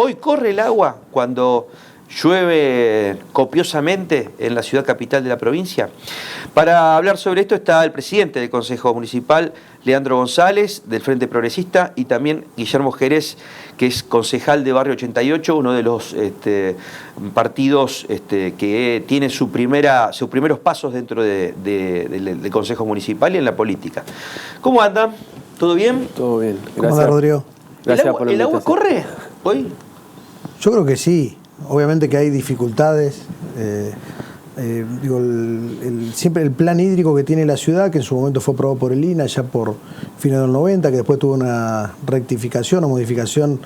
Hoy corre el agua cuando llueve copiosamente en la ciudad capital de la provincia. Para hablar sobre esto está el presidente del Consejo Municipal, Leandro González, del Frente Progresista, y también Guillermo Jerez, que es concejal de Barrio 88, uno de los partidos que tiene sus primeros pasos dentro del Consejo Municipal y en la política. ¿Cómo andan? ¿Todo bien? Todo bien. Gracias. ¿Cómo anda, Rodrigo? Gracias por la ¿El agua invitación. corre hoy? Yo creo que sí. Obviamente que hay dificultades. Siempre el plan hídrico que tiene la ciudad, que en su momento fue aprobado por el INAH ya por fines de los 90, que después tuvo una rectificación o modificación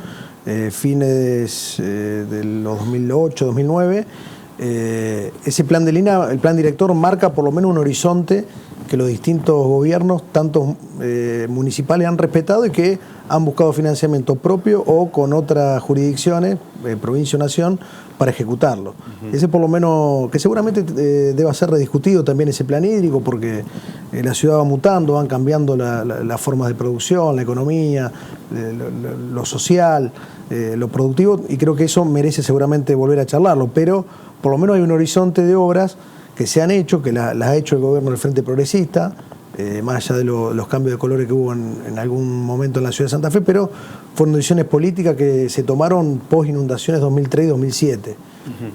fines de los 2008, 2009. Ese plan del INAH, el plan director, marca por lo menos un horizonte que los distintos gobiernos, tanto municipales, han respetado y que han buscado financiamiento propio o con otras jurisdicciones, provincia o nación, para ejecutarlo. Ese por lo menos, que seguramente deba ser rediscutido también ese plan hídrico, porque la ciudad va mutando, van cambiando las formas de producción, la economía, lo social, lo productivo, y creo que eso merece seguramente volver a charlarlo, pero por lo menos hay un horizonte de obras que se han hecho, que las ha hecho el gobierno del Frente Progresista, más allá de los cambios de colores que hubo en algún momento en la ciudad de Santa Fe, pero fueron decisiones políticas que se tomaron post inundaciones 2003 y 2007.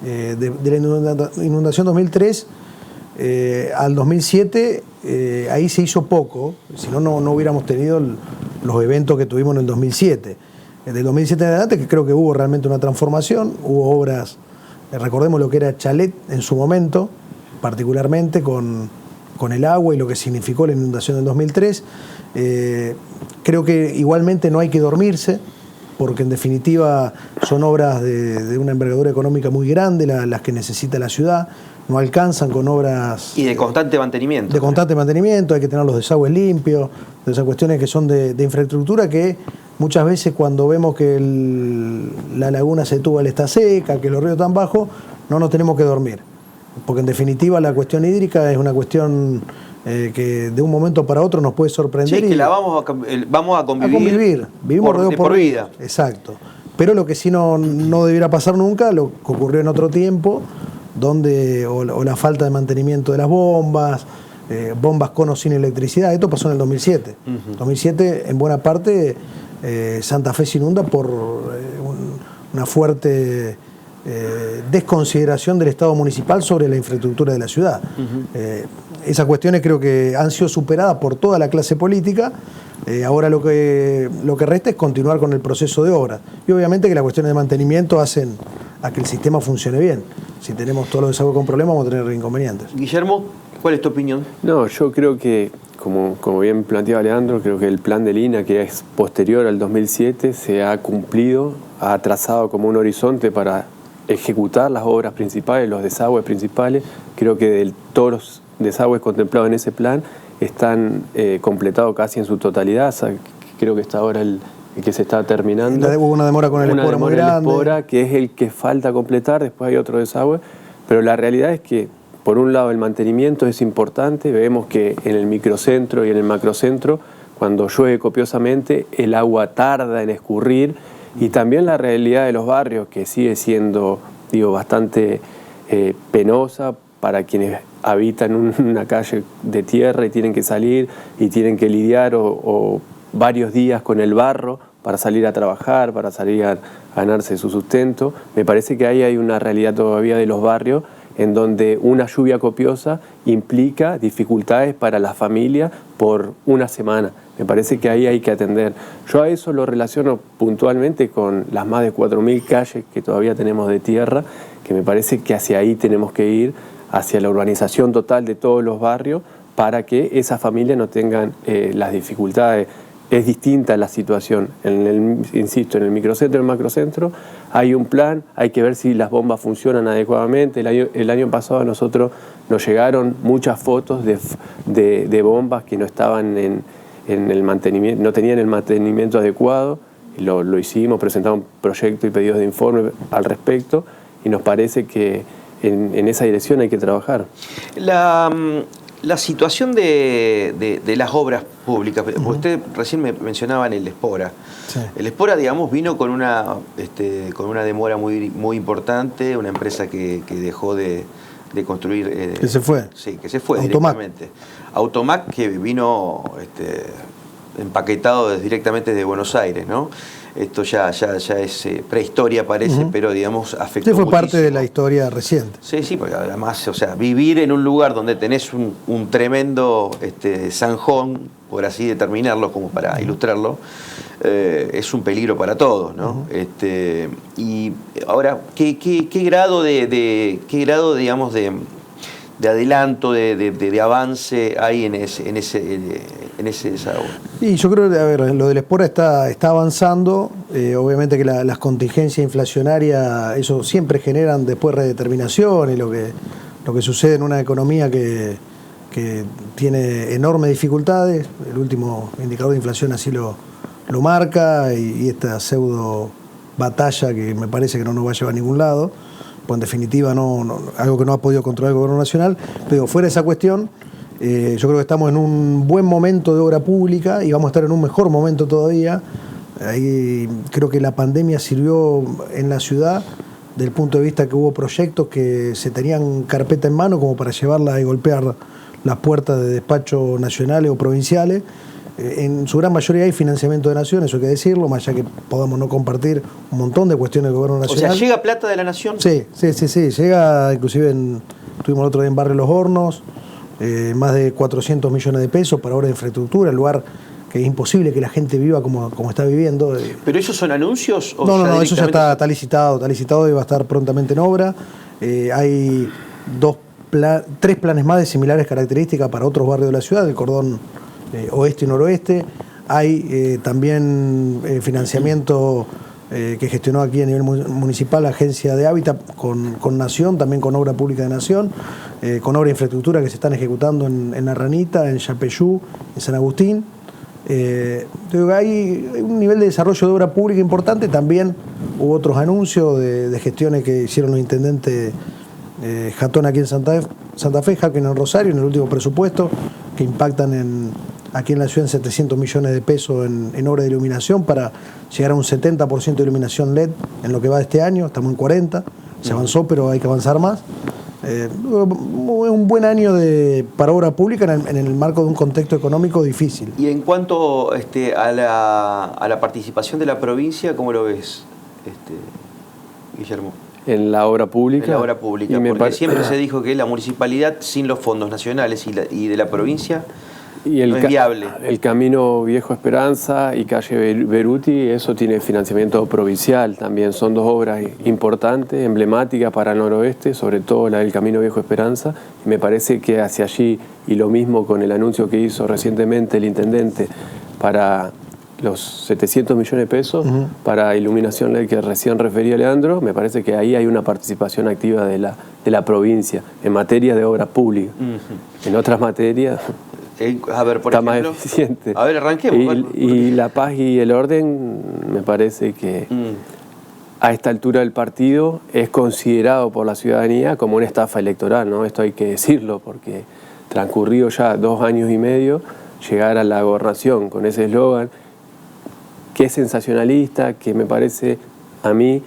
De la inundación 2003 al 2007, ahí se hizo poco, si no, no hubiéramos tenido los eventos que tuvimos en el 2007. Del 2007 en adelante, que creo que hubo realmente una transformación, hubo obras, recordemos lo que era Chalet en su momento, particularmente con el agua y lo que significó la inundación del 2003. Creo que igualmente no hay que dormirse, porque en definitiva son obras de una envergadura económica muy grande, las que necesita la ciudad, no alcanzan con obras... Y de constante mantenimiento. De constante mantenimiento, hay que tener los desagües limpios, de esas cuestiones que son de infraestructura que muchas veces cuando vemos que la laguna Setúbal está seca, que los ríos están bajos, no nos tenemos que dormir. Porque en definitiva la cuestión hídrica es una cuestión que de un momento para otro nos puede sorprender. Sí, que la vamos a convivir. Vivimos por vida. Exacto. Pero lo que sí no debiera pasar nunca, lo que ocurrió en otro tiempo, donde o la falta de mantenimiento de las bombas, bombas con o sin electricidad, esto pasó en el 2007. En 2007, en buena parte, Santa Fe se inunda por una fuerte... desconsideración del Estado municipal sobre la infraestructura de la ciudad. Esas cuestiones creo que han sido superadas por toda la clase política. Ahora lo que resta es continuar con el proceso de obra. Y obviamente que las cuestiones de mantenimiento hacen a que el sistema funcione bien. Si tenemos todos los desagües con problemas, vamos a tener inconvenientes. Guillermo, ¿cuál es tu opinión? No, yo creo que, como bien planteaba Leandro, creo que el plan del INAH, que es posterior al 2007, se ha cumplido, ha trazado como un horizonte para ejecutar las obras principales, los desagües principales. Creo que de todos los desagües contemplados en ese plan están completados casi en su totalidad. O sea, creo que está ahora el que se está terminando. Hubo una demora con el Espora muy grande. Espora, que es el que falta completar, después hay otro desagüe. Pero la realidad es que, por un lado, el mantenimiento es importante. Vemos que en el microcentro y en el macrocentro, cuando llueve copiosamente, el agua tarda en escurrir. Y también la realidad de los barrios, que sigue siendo, bastante penosa para quienes habitan una calle de tierra y tienen que salir y tienen que lidiar o varios días con el barro para salir a trabajar, para salir a ganarse su sustento. Me parece que ahí hay una realidad todavía de los barrios en donde una lluvia copiosa implica dificultades para la familia por una semana. Me parece que ahí hay que atender. Yo a eso lo relaciono puntualmente con las más de 4.000 calles que todavía tenemos de tierra, que me parece que hacia ahí tenemos que ir, hacia la urbanización total de todos los barrios, para que esas familias no tengan las dificultades. Es distinta la situación, insisto, en el microcentro y el macrocentro hay un plan, hay que ver si las bombas funcionan adecuadamente. El año pasado a nosotros nos llegaron muchas fotos de bombas que no estaban en el mantenimiento, no tenían el mantenimiento adecuado. Lo hicimos, presentamos un proyecto y pedidos de informe al respecto, y nos parece que en esa dirección hay que trabajar. La situación de las obras públicas, usted recién me mencionaba en el Espora. Sí. El Espora, digamos, vino con una demora muy importante, una empresa que dejó de construir. Que se fue. Sí, que se fue Automac. directamente. Automac, que vino empaquetado directamente desde Buenos Aires, ¿no? Esto ya es prehistoria, parece, pero digamos afectó Sí, fue parte muchísimo de la historia reciente. Sí, porque además, o sea, vivir en un lugar donde tenés un tremendo zanjón, por así determinarlo, como para ilustrarlo, es un peligro para todos, ¿no? Y ahora, ¿qué grado digamos, de adelanto, de avance hay en ese desagüe? Y yo creo que, a ver, lo del Espora está avanzando. Obviamente que las contingencias inflacionarias, eso siempre generan después redeterminación, y lo que sucede en una economía que tiene enormes dificultades. El último indicador de inflación así lo marca, y esta pseudo batalla que me parece que no nos va a llevar a ningún lado, pues en definitiva algo que no ha podido controlar el gobierno nacional. Pero fuera de esa cuestión, yo creo que estamos en un buen momento de obra pública y vamos a estar en un mejor momento todavía. Ahí creo que la pandemia sirvió en la ciudad del punto de vista que hubo proyectos que se tenían carpeta en mano como para llevarla y golpear las puertas de despachos nacionales o provinciales. En su gran mayoría hay financiamiento de nación, eso hay que decirlo, más allá que podamos no compartir un montón de cuestiones del gobierno nacional. O sea, ¿llega plata de la nación? Sí, llega, inclusive estuvimos el otro día en Barrio Los Hornos, más de 400 millones de pesos para obras de infraestructura, el lugar que es imposible que la gente viva como está viviendo. ¿Pero esos son anuncios? ¿O No, eso ya está licitado y va a estar prontamente en obra. Hay 3 planes más de similares características para otros barrios de la ciudad, el cordón oeste y noroeste. Hay también financiamiento que gestionó aquí a nivel municipal la Agencia de Hábitat con Nación, también con Obra Pública de Nación, con obra de infraestructura que se están ejecutando en La Ranita, en Yapeyú, en San Agustín. Hay un nivel de desarrollo de obra pública importante. También hubo otros anuncios de gestiones que hicieron los intendentes Jatón aquí en Santa Fe, Jaque en Rosario, en el último presupuesto, que impactan aquí en la ciudad en 700 millones de pesos en obra de iluminación para llegar a un 70% de iluminación LED en lo que va de este año. Estamos en 40%, se avanzó, pero hay que avanzar más. Es un buen año para obra pública en el marco de un contexto económico difícil. Y en cuanto a la participación de la provincia, ¿cómo lo ves, Guillermo? En la obra pública. En la obra pública, porque siempre se dijo que la municipalidad sin los fondos nacionales y de la provincia no es viable. El camino Viejo Esperanza y calle Beruti, eso tiene financiamiento provincial también. Son 2 obras importantes, emblemáticas para el noroeste, sobre todo la del camino Viejo Esperanza. Y me parece que hacia allí, y lo mismo con el anuncio que hizo recientemente el intendente para los 700 millones de pesos para iluminación LED que recién refería Leandro, me parece que ahí hay una participación activa de la provincia en materia de obras públicas. En otras materias a ver, por está ejemplo, más eficiente. A ver, arranquemos. Y la paz y el orden, me parece que a esta altura del partido es considerado por la ciudadanía como una estafa electoral, ¿no? Esto hay que decirlo, porque transcurrido ya 2 años y medio, llegar a la gobernación con ese eslogan, que es sensacionalista, que me parece a mí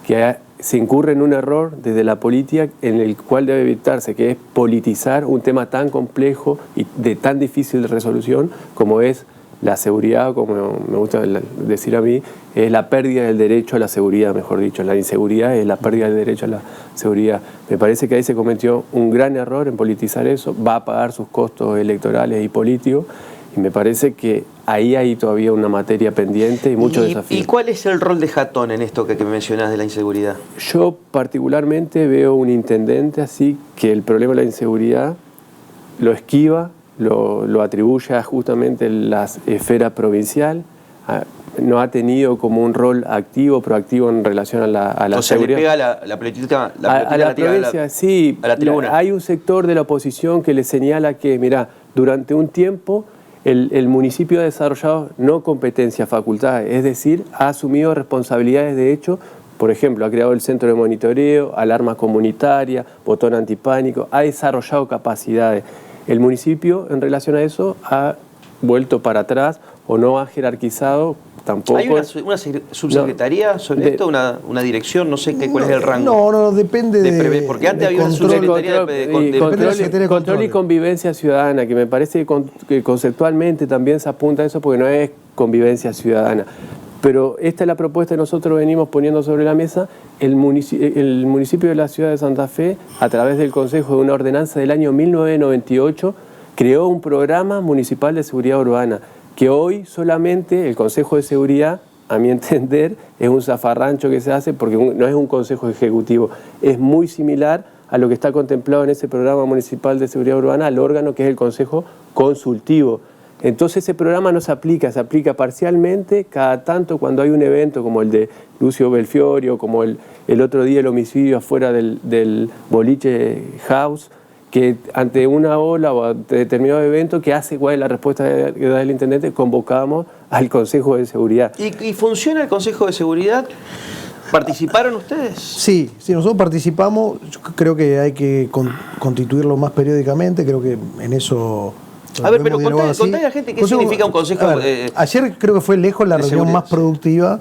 que se incurre en un error desde la política en el cual debe evitarse, que es politizar un tema tan complejo y de tan difícil de resolución como es la seguridad, como me gusta decir a mí, es la pérdida del derecho a la seguridad, mejor dicho. La inseguridad es la pérdida del derecho a la seguridad. Me parece que ahí se cometió un gran error en politizar eso, va a pagar sus costos electorales y políticos, y me parece que ahí hay todavía una materia pendiente y muchos desafíos. ¿Y cuál es el rol de Jatón en esto que mencionás de la inseguridad? Yo particularmente veo un intendente así que el problema de la inseguridad lo esquiva, lo atribuye a justamente la esfera provincial, no ha tenido como un rol activo, proactivo en relación a la seguridad. O sea, le pega la pelotita a la provincia, sí. A la tribuna. Hay un sector de la oposición que le señala que, mira, durante un tiempo el municipio ha desarrollado no competencias, facultades, es decir, ha asumido responsabilidades de hecho. Por ejemplo, ha creado el centro de monitoreo, alarmas comunitarias, botón antipánico, ha desarrollado capacidades. El municipio, en relación a eso, ha vuelto para atrás o no ha jerarquizado tampoco. ¿Hay una subsecretaría sobre esto? ¿Una dirección? No sé cuál es el rango. No, depende de... Porque antes había una subsecretaría de control y convivencia ciudadana, que me parece que conceptualmente también se apunta a eso porque no es convivencia ciudadana. Pero esta es la propuesta que nosotros venimos poniendo sobre la mesa. El municipio de la ciudad de Santa Fe, a través del Consejo de una ordenanza del año 1998, creó un programa municipal de seguridad urbana, que hoy solamente el Consejo de Seguridad, a mi entender, es un zafarrancho que se hace porque no es un consejo ejecutivo. Es muy similar a lo que está contemplado en ese programa municipal de seguridad urbana, al órgano que es el Consejo Consultivo. Entonces ese programa no se aplica parcialmente cada tanto cuando hay un evento como el de Lucio Belfiorio, como el otro día el homicidio afuera del boliche House, que ante una ola o ante determinado evento que hace igual la respuesta que da el intendente, convocamos al Consejo de Seguridad. ¿Y funciona el Consejo de Seguridad? ¿Participaron ustedes? Sí, nosotros participamos. Yo creo que hay que constituirlo más periódicamente, creo que en eso... A ver, pero contale a la gente qué significa un consejo. Ayer creo que fue lejos la reunión más productiva.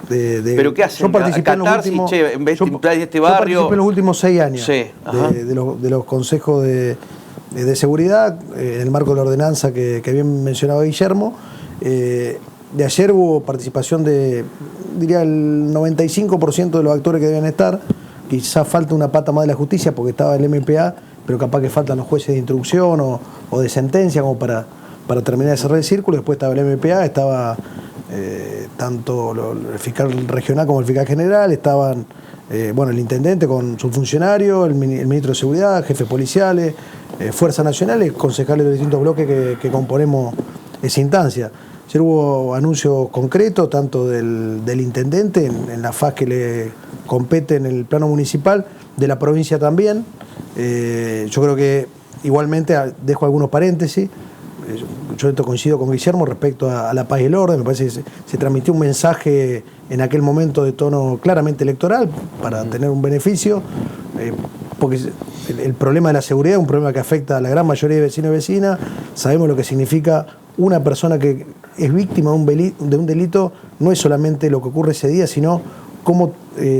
¿Pero qué hacen? Yo participé en los últimos, en vez de este barrio. Yo participé en los últimos 6 años sí, de los consejos de seguridad, en el marco de la ordenanza que bien mencionaba Guillermo. De ayer hubo participación de, diría, el 95% de los actores que deben estar. Quizás falta una pata más de la justicia porque estaba el MPA, pero capaz que faltan los jueces de instrucción o de sentencia como para terminar de cerrar el círculo. Después estaba el MPA, estaba tanto el fiscal regional como el fiscal general, estaban el intendente con su funcionario, el ministro de Seguridad, jefes policiales, fuerzas nacionales, concejales de los distintos bloques que componemos esa instancia. Ayer hubo anuncios concretos, tanto del intendente en la faz que le compete en el plano municipal, de la provincia también. Yo creo que igualmente dejo algunos paréntesis. Yo esto coincido con Guillermo respecto a la paz y el orden. Me parece que se transmitió un mensaje en aquel momento de tono claramente electoral para tener un beneficio, porque el problema de la seguridad es un problema que afecta a la gran mayoría de vecinos y vecinas. Sabemos lo que significa una persona que es víctima de un delito, no es solamente lo que ocurre ese día, sino cómo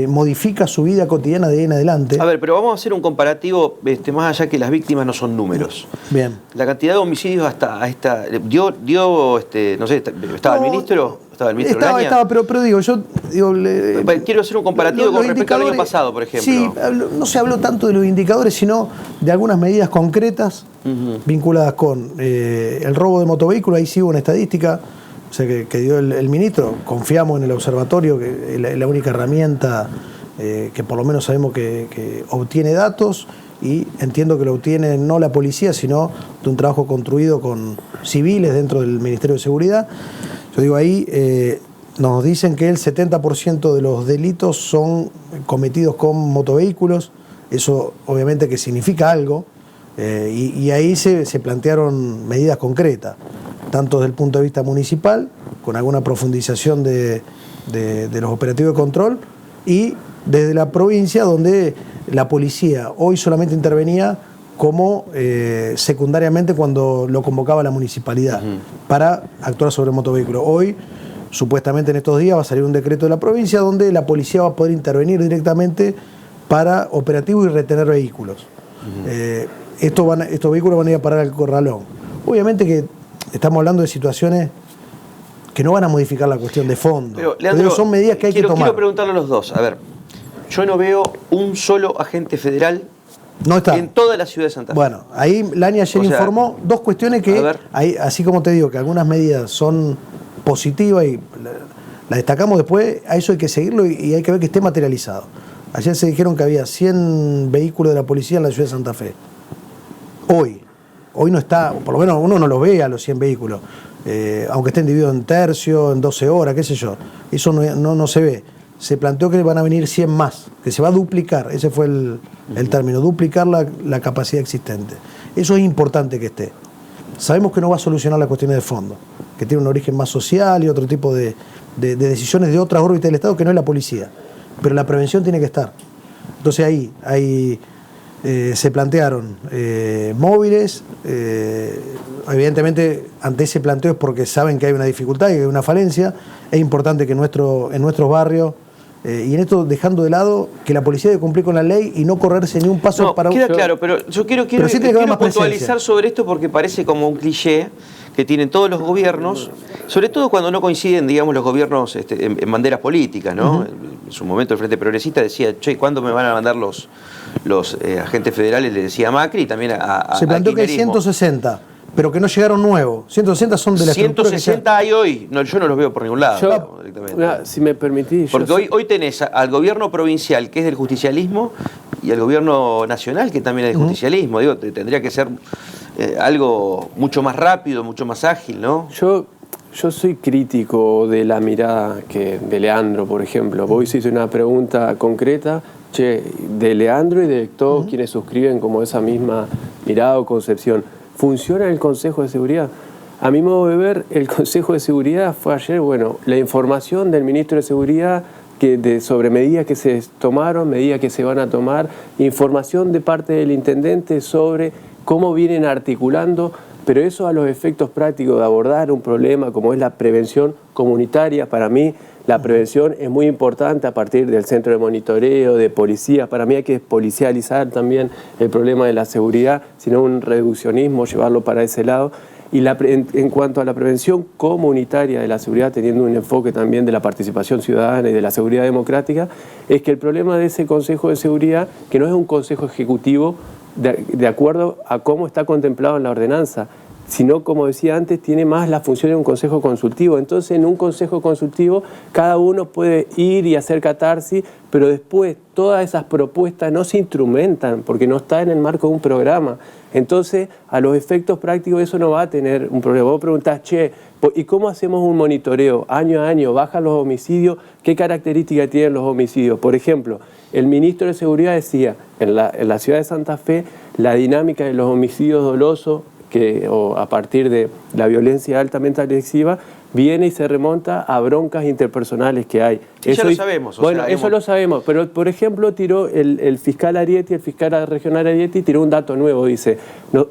modifica su vida cotidiana de ahí en adelante. A ver, pero vamos a hacer un comparativo, más allá que las víctimas no son números. Bien. La cantidad de homicidios hasta esta... no sé, ¿estaba el ministro? Estaba, pero digo, quiero hacer un comparativo con respecto al año pasado, por ejemplo. Sí, no se habló tanto de los indicadores, sino de algunas medidas concretas vinculadas con el robo de motovehículos. Ahí sí hubo una estadística, o sea, que dio el ministro. Confiamos en el observatorio, que es la única herramienta que por lo menos sabemos que obtiene datos, y entiendo que lo obtiene no la policía, sino de un trabajo construido con civiles dentro del Ministerio de Seguridad. Yo digo, ahí nos dicen que el 70% de los delitos son cometidos con motovehículos. Eso obviamente que significa algo, y ahí se plantearon medidas concretas, tanto desde el punto de vista municipal, con alguna profundización de los operativos de control, y desde la provincia, donde la policía hoy solamente intervenía como secundariamente cuando lo convocaba la municipalidad para actuar sobre motovehículos. Hoy, supuestamente en estos días, va a salir un decreto de la provincia donde la policía va a poder intervenir directamente para operativos y retener vehículos. Estos vehículos van a ir a parar al corralón. Obviamente que estamos hablando de situaciones que no van a modificar la cuestión de fondo. Pero, Leandro, son medidas que hay que tomar. Quiero preguntarle a los dos. A ver, yo no veo un solo agente federal no está en toda la ciudad de Santa Fe. Bueno, ahí Lani ayer informó dos cuestiones que, así como te digo, que algunas medidas son positivas y las destacamos, después a eso hay que seguirlo y hay que ver que esté materializado. Ayer se dijeron que había 100 vehículos de la policía en la ciudad de Santa Fe. Hoy no está, por lo menos uno no los ve a los 100 vehículos, aunque estén divididos en tercios, en 12 horas, qué sé yo. Eso no se ve. Se planteó que van a venir 100 más, que se va a duplicar, ese fue el término, duplicar la capacidad existente. Eso es importante que esté. Sabemos que no va a solucionar las cuestiones de fondo, que tiene un origen más social y otro tipo de decisiones de otras órbitas del Estado que no es la policía, pero la prevención tiene que estar. Entonces ahí hay se plantearon móviles. Evidentemente, ante ese planteo es porque saben que hay una dificultad y que hay una falencia. Es importante que en nuestros barrios, y en esto dejando de lado que la policía debe cumplir con la ley y no correrse ni un paso para... Queda claro, pero yo quiero puntualizar sobre esto porque parece como un cliché que tienen todos los gobiernos, sobre todo cuando no coinciden, digamos, los gobiernos en banderas políticas, ¿no? En su momento el Frente Progresista decía, che, ¿cuándo me van a mandar los agentes federales? Le decía a Macri y también a Se planteó que hay 160, pero que no llegaron nuevos. 160 son de la 160 hay hoy, no, yo no los veo por ningún lado. Directamente. Si me permitís... Porque hoy tenés al gobierno provincial, que es del justicialismo, y al gobierno nacional, que también es del justicialismo. Digo, tendría que ser algo mucho más rápido, mucho más ágil, ¿no? Yo soy crítico de la mirada de Leandro, por ejemplo. Vos hiciste una pregunta concreta, de Leandro y de todos quienes suscriben como esa misma mirada o concepción. ¿Funciona el Consejo de Seguridad? A mi modo de ver, el Consejo de Seguridad fue ayer, la información del Ministro de Seguridad sobre medidas que se tomaron, medidas que se van a tomar, información de parte del Intendente sobre cómo vienen articulando, pero eso a los efectos prácticos de abordar un problema como es la prevención comunitaria. Para mí la prevención es muy importante a partir del centro de monitoreo, de policía. Para mí hay que policializar también el problema de la seguridad, sino un reduccionismo, llevarlo para ese lado. Y en cuanto a la prevención comunitaria de la seguridad, teniendo un enfoque también de la participación ciudadana y de la seguridad democrática, es que el problema de ese Consejo de Seguridad, que no es un Consejo Ejecutivo de acuerdo a cómo está contemplado en la ordenanza, sino, como decía antes, tiene más la función de un consejo consultivo. Entonces, en un consejo consultivo, cada uno puede ir y hacer catarsis, pero después todas esas propuestas no se instrumentan porque no está en el marco de un programa. Entonces, a los efectos prácticos eso no va a tener un problema. Vos preguntás, ¿y cómo hacemos un monitoreo? Año a año, ¿bajan los homicidios? ¿Qué características tienen los homicidios? Por ejemplo, el ministro de Seguridad decía, en la ciudad de Santa Fe, la dinámica de los homicidios dolosos, o a partir de la violencia altamente agresiva, viene y se remonta a broncas interpersonales que hay. Eso lo sabemos. Eso lo sabemos, pero por ejemplo tiró el fiscal Arietti, el fiscal regional Arietti, tiró un dato nuevo, dice,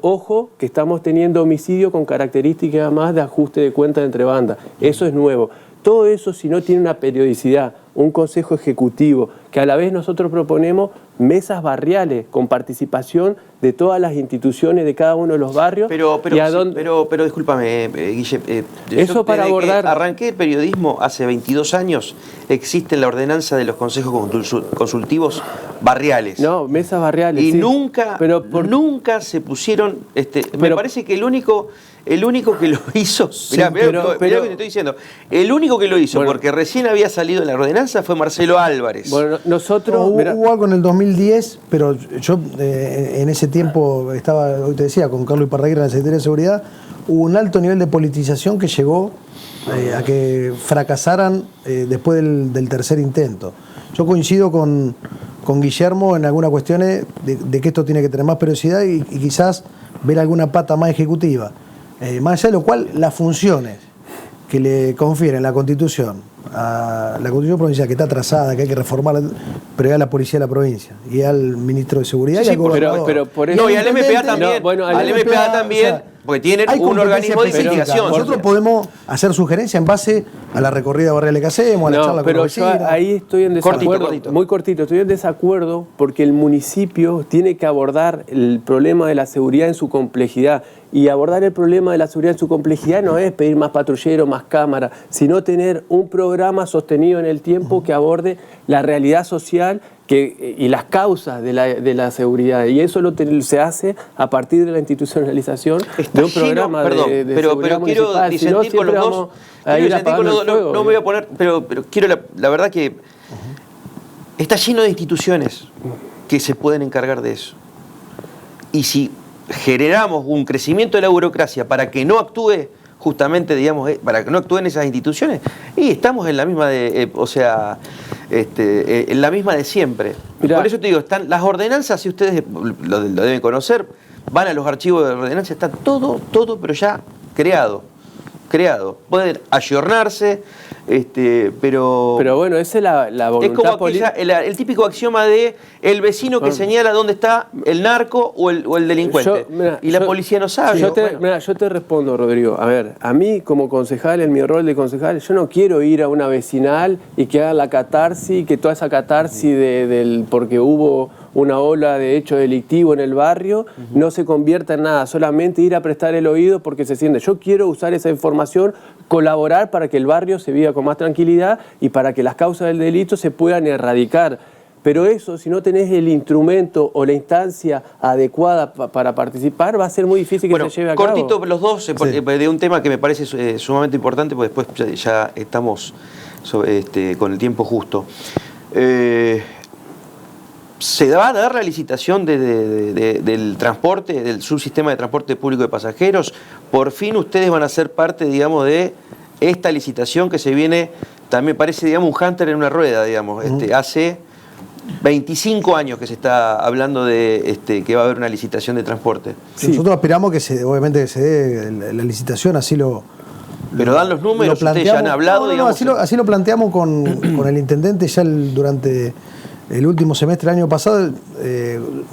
ojo que estamos teniendo homicidio con características más de ajuste de cuentas entre bandas. Eso es nuevo. Todo eso, si no tiene una periodicidad, un consejo ejecutivo, que a la vez nosotros proponemos mesas barriales con participación de todas las instituciones de cada uno de los barrios. Pero discúlpame, Guille. Eso para abordar. Arranqué el periodismo hace 22 años. Existe la ordenanza de los consejos consultivos barriales. No, mesas barriales. Y nunca se pusieron. Me parece que el único que lo hizo. Mirá lo que te estoy diciendo. El único que lo hizo, porque recién había salido en la ordenanza, fue Marcelo Álvarez. Bueno, nosotros. Hubo algo en el 2010, pero yo en ese tiempo estaba, hoy te decía, con Carlos Iparraguirre en la Secretaría de Seguridad. Hubo un alto nivel de politización que llegó a que fracasaran después del tercer intento. Yo coincido con Guillermo en algunas cuestiones de que esto tiene que tener más periodicidad y quizás ver alguna pata más ejecutiva. Más allá de lo cual, las funciones que le confieren la Constitución a la Constitución provincial, que está atrasada, que hay que reformarla, pero ya a la policía de la provincia y al ministro de Seguridad y al gobernador. Pero por eso, y al MPA también. Al MPA también, porque tienen un organismo de investigación. Nosotros podemos hacer sugerencias en base a la recorrida barrial que hacemos, a la charla con los vecinos. Yo ahí estoy en desacuerdo, muy cortito, estoy en desacuerdo porque el municipio tiene que abordar el problema de la seguridad en su complejidad. Y abordar el problema de la seguridad en su complejidad no es pedir más patrulleros, más cámaras, sino tener un programa sostenido en el tiempo que aborde la realidad social y las causas de la seguridad. Y eso se hace a partir de la institucionalización de un programa de pero seguridad quiero municipal. disentir con los dos. No me voy a poner, pero quiero la verdad que está lleno de instituciones que se pueden encargar de eso. Y si generamos un crecimiento de la burocracia para que no actúe justamente, digamos, para que no actúen esas instituciones, y estamos en la misma en la misma de siempre. Mirá. Por eso te digo, están las ordenanzas, si ustedes lo deben conocer, van a los archivos de ordenanzas, está todo, pero ya creado. Pueden ayornarse, Pero bueno, esa es la voluntad es como política. el típico axioma de el vecino que señala dónde está el narco o el delincuente. La policía no sabe. Yo te respondo, Rodrigo. A ver, a mí como concejal, en mi rol de concejal, yo no quiero ir a una vecinal y que haga la catarsis, que toda esa catarsis porque hubo una ola de hecho delictivo en el barrio, no se convierta en nada, solamente ir a prestar el oído porque se siente. Yo quiero usar esa información, colaborar para que el barrio se viva con más tranquilidad y para que las causas del delito se puedan erradicar. Pero eso, si no tenés el instrumento o la instancia adecuada para participar, va a ser muy difícil que se lleve a cabo. Cortito los dos, de un tema que me parece sumamente importante, porque después ya estamos con el tiempo justo. ¿Se va a dar la licitación del transporte, del subsistema de transporte público de pasajeros? Por fin ustedes van a ser parte, digamos, de esta licitación que se viene, también parece, digamos, un hámster en una rueda, digamos. Hace 25 años que se está hablando de que va a haber una licitación de transporte. Sí. Nosotros aspiramos que obviamente se dé la licitación, así lo... Pero dan los números, ustedes ya han hablado, digamos. Así lo planteamos con el intendente ya durante el último semestre del año pasado,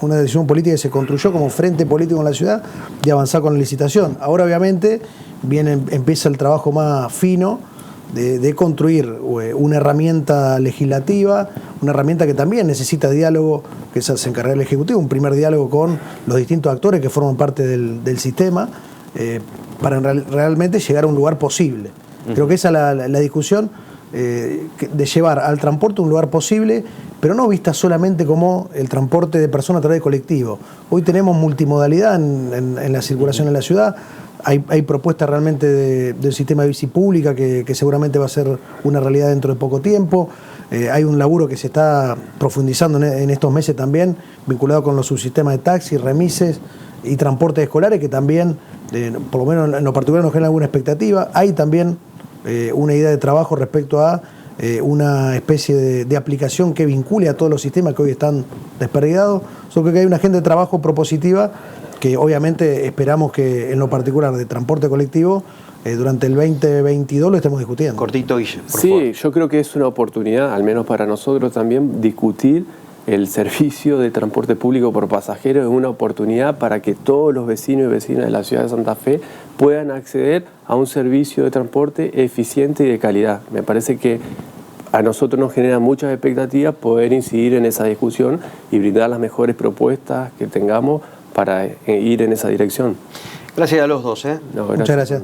una decisión política que se construyó como frente político en la ciudad de avanzar con la licitación. Ahora obviamente empieza el trabajo más fino de construir una herramienta legislativa, una herramienta que también necesita diálogo, que se encargará el Ejecutivo, un primer diálogo con los distintos actores que forman parte del sistema, para realmente llegar a un lugar posible. Creo que esa es la discusión, de llevar al transporte a un lugar posible, pero no vista solamente como el transporte de personas a través de colectivo. Hoy tenemos multimodalidad en la circulación en la ciudad. Hay propuestas realmente del sistema de bici pública que seguramente va a ser una realidad dentro de poco tiempo. Hay un laburo que se está profundizando en estos meses también, vinculado con los subsistemas de taxis, remises y transportes escolares, que también, por lo menos en lo particular, nos genera alguna expectativa. Hay también una idea de trabajo respecto a una especie de aplicación que vincule a todos los sistemas que hoy están desperdigados. Yo creo que hay una agenda de trabajo propositiva que obviamente esperamos que en lo particular de transporte colectivo durante el 2022 lo estemos discutiendo. Cortito, Guille, por favor. Sí, yo creo que es una oportunidad, al menos para nosotros también, discutir el servicio de transporte público por pasajeros. Es una oportunidad para que todos los vecinos y vecinas de la ciudad de Santa Fe puedan acceder a un servicio de transporte eficiente y de calidad. Me parece que a nosotros nos genera muchas expectativas poder incidir en esa discusión y brindar las mejores propuestas que tengamos para ir en esa dirección. Gracias a los dos. No, Muchas gracias.